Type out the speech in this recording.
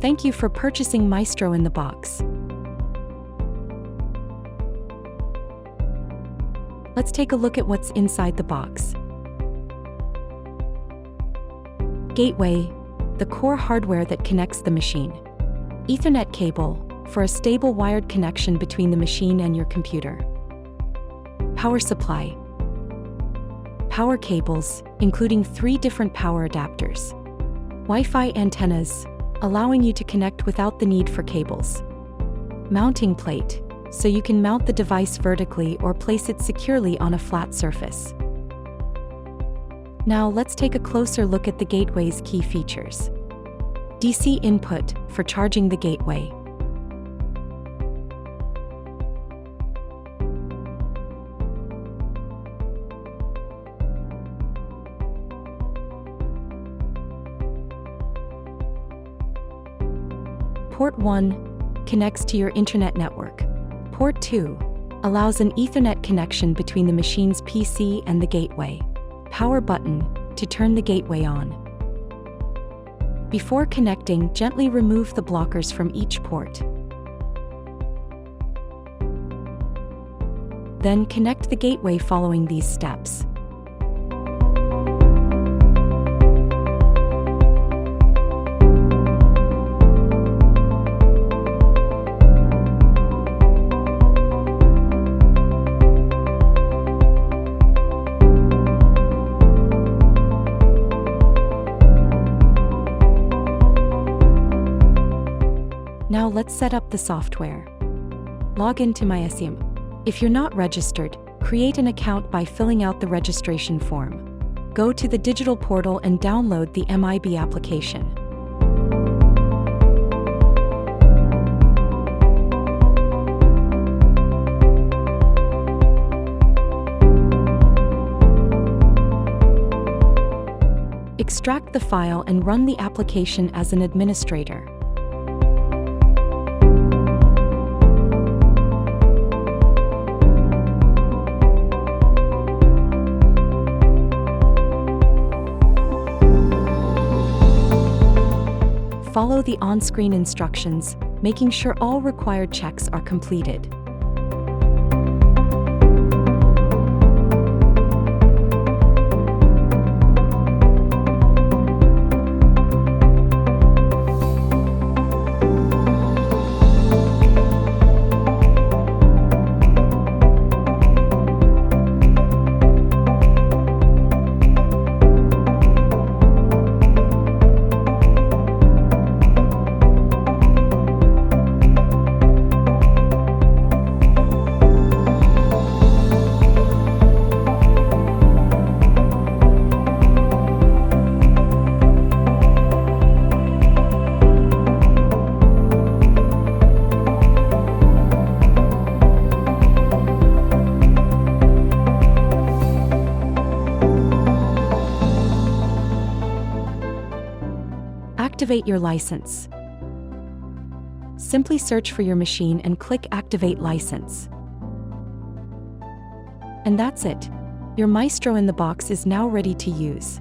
Thank you for purchasing Maestro in the box. Let's take a look at what's inside the box. Gateway, the core hardware that connects the machine. Ethernet cable, for a stable wired connection between the machine and your computer. Power supply. Power cables, including 3 different power adapters. Wi-Fi antennas, allowing you to connect without the need for cables. Mounting plate, so you can mount the device vertically or place it securely on a flat surface. Now let's take a closer look at the gateway's key features. DC input, for charging the gateway. Port 1 connects to your internet network. Port 2 allows an Ethernet connection between the machine's PC and the gateway. Power button to turn the gateway on. Before connecting, gently remove the blockers from each port. Then connect the gateway following these steps. Now let's set up the software. Log into Maestro. If you're not registered, create an account by filling out the registration form. Go to the digital portal and download the MIB application. Extract the file and run the application as an administrator. Follow the on-screen instructions, making sure all required checks are completed. Activate your license. Simply search for your machine and click Activate License. And that's it. Your Maestro in the box is now ready to use.